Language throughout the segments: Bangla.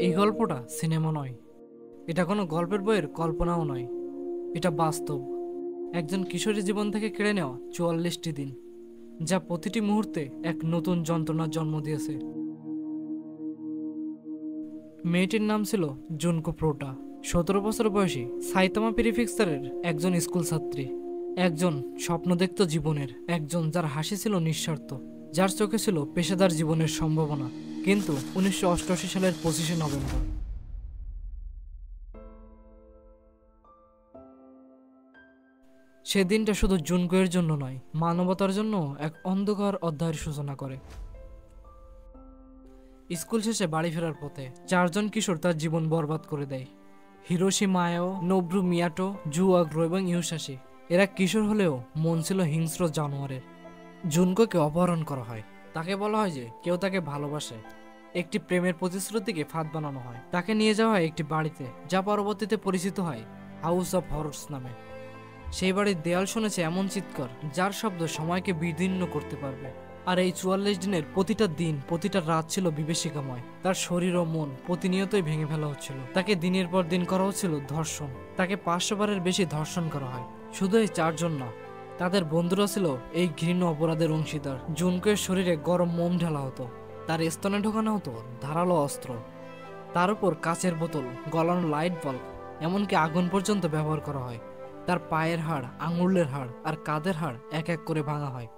এই গল্পটা সিনেমা নয়, এটা কোনো গল্পের বইয়ের কল্পনাও নয়, এটা বাস্তব। একজন কিশোরীর জীবন থেকে কেড়ে নেওয়া 44টি দিন, যা প্রতিটি মুহূর্তে এক নতুন যন্ত্রণার জন্ম দিয়েছে। মেয়েটির নাম ছিল জুনকো প্রোটা। 17 বছর বয়সী সাইতামা প্রিফেকচারের একজন স্কুল ছাত্রী, একজন স্বপ্ন দেখত জীবনের, একজন যার হাসি ছিল নিঃস্বার্থ, যার চোখে ছিল পেশাদার জীবনের সম্ভাবনা। কিন্তু 1988 সালের 25শে নভেম্বর সেদিনটা শুধু জুনকোয়ের জন্য নয়, মানবতার জন্য এক অন্ধকার অধ্যায়ের সূচনা করে। স্কুল শেষে বাড়ি ফেরার পথে 4জন কিশোর তার জীবন বরবাদ করে দেয়। হিরোশি মায়াও, নোব্রু মিয়াটো, জু আগ্রো এবং ইউসাশি। এরা কিশোর হলেও মন ছিল হিংস্র জানোয়ারের। জুনকোকে অপহরণ করা হয়। তাকে বলা হয় যে কেউ তাকে ভালোবাসে। একটি প্রেমের প্রতিশ্রুতিকে ফাঁদ বানানো হয়। তাকে নিয়ে যাওয়া হয় একটি বাড়িতে, যা পরবর্তীতে পরিচিত হয় হাউস অফ হররস নামে। সেই বাড়ির দেয়াল শুনেছে এমন চিৎকার, যার শব্দ সময়কে বিদীর্ণ করতে পারবে। আর এই 44 দিনের প্রতিটা দিন, প্রতিটা রাত ছিল বিভীষিকাময়। তার শরীর ও মন প্রতিনিয়তই ভেঙে ফেলা হচ্ছিল। তাকে দিনের পর দিন করা হচ্ছিল ধর্ষণ। তাকে 500 বারের বেশি ধর্ষণ করা হয়। শুধু এই 4জন না, তাদের বন্ধুরা ছিল এই ঘৃণ্য অপরাধের অংশীদার। জুনকোয়ের শরীরে গরম মোম ঢালা হতো, তার স্তনে ঢোকানো হতো ধারালো অস্ত্র, তার উপর কাচের বোতল, গলানো লাইট বাল্ব, এমনকি আগুন পর্যন্ত ব্যবহার করা হয়। তার পায়ের হাড়, আঙুলের হাড় আর কাঁধের হাড় এক এক করে ভাঙা হয়।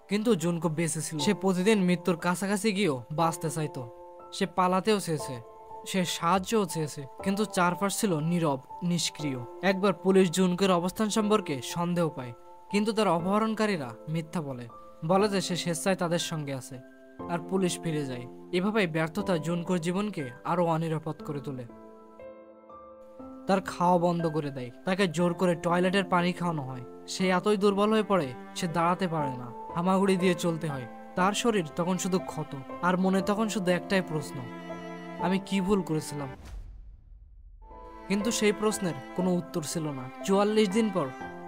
কিন্তু জুনকো বেঁচে ছিল। সে প্রতিদিন মৃত্যুর কাছাকাছি গিয়েও বাঁচতে চাইতো। সে পালাতেও চেয়েছে, সে সাহায্যও চেয়েছে, কিন্তু চারপাশ ছিল নীরব, নিষ্ক্রিয়। একবার পুলিশ জুনকোর অবস্থান সম্পর্কে সন্দেহ পায়, কিন্তু তার অপহরণকারীরা মিথ্যা বলে বলে যে সে স্বেচ্ছায় তাদের সঙ্গে আছে। আর পুলিশ ফিরে যায়। এভাবেই ব্যর্থতা জুনকোর জীবনকে আরো অনিরাপদ করে তোলে। তার খাওয়া বন্ধ করে দেয়, তাকে জোর করে টয়লেটের পানি খাওয়ানো হয়। সে এতই দুর্বল হয়ে পড়ে, সে দাঁড়াতে পারে না, হামাগুড়ি দিয়ে চলতে হয়। তার শরীর তখন শুধু ক্ষত, আর মনে তখন শুধু একটাই প্রশ্ন: আমি কি ভুল করেছিলাম? কিন্তু সেই প্রশ্নের কোনো উত্তর ছিল না। 44 দিন পর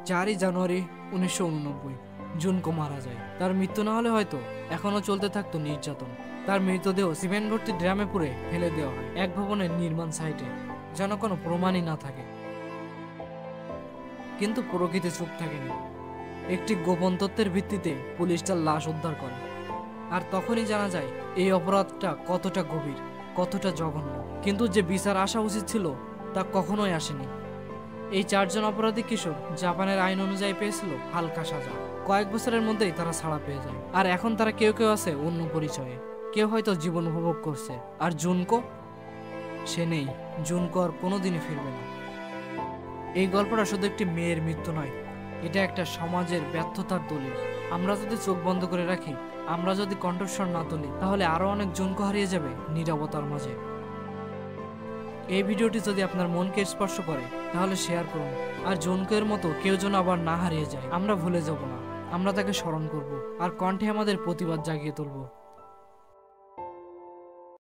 4ই জানুয়ারি 1989 জুনকো মারা যায়। তার মৃত্যু না হলে হয়তো এখনো চলতে থাকতো নির্যাতন। তার মৃতদেহ সিমেন্ট ভর্তি ড্রামে পুরে ফেলে দেওয়া হয় এক ভবনের নির্মাণ সাইটে, যেন কোনো প্রমাণই না থাকে। কিন্তু প্রকৃতি চুপ থাকেনি। একটি গোপন তথ্যের ভিত্তিতে পুলিশ তার লাশ উদ্ধার করে। আর তখনই জানা যায় এই অপরাধটা কতটা গভীর, কতটা জঘন্য। কিন্তু যে বিচার আসা উচিত ছিল তা কখনোই আসেনি। এই 4জন অপরাধী কিশোর জাপানের আইন অনুযায়ী পেয়েছিল হালকা সাজা। কয়েক বছরের মধ্যেই তারা ছাড়া পেয়ে যায়। আর এখন তারা কেউ কেউ আছে অন্য পরিচয়ে, কেউ হয়তো জীবন উপভোগ করছে। আর জুনকো, সে নেই। জুনকো আর কোনোদিনই ফিরবে না। এই গল্পটা শুধু একটি মেয়ের মৃত্যু নয়, এটা একটা সমাজের ব্যর্থতার দলিল। আমরা যদি চোখ বন্ধ করে রাখি, আমরা যদি কণ্ঠস্বর না তুলি, তাহলে আরো অনেক জুনকো হারিয়ে যাবে নীরবতার মাঝে। এই ভিডিওটি যদি আপনার মনকে স্পর্শ করে, তাহলে শেয়ার করুন। আর জুনকোর মতো কেউ যেন আবার না হারিয়ে যায়। আমরা ভুলে যাব না, আমরা তাকে স্মরণ করব আর কণ্ঠে আমাদের প্রতিবাদ জাগিয়ে তুলব।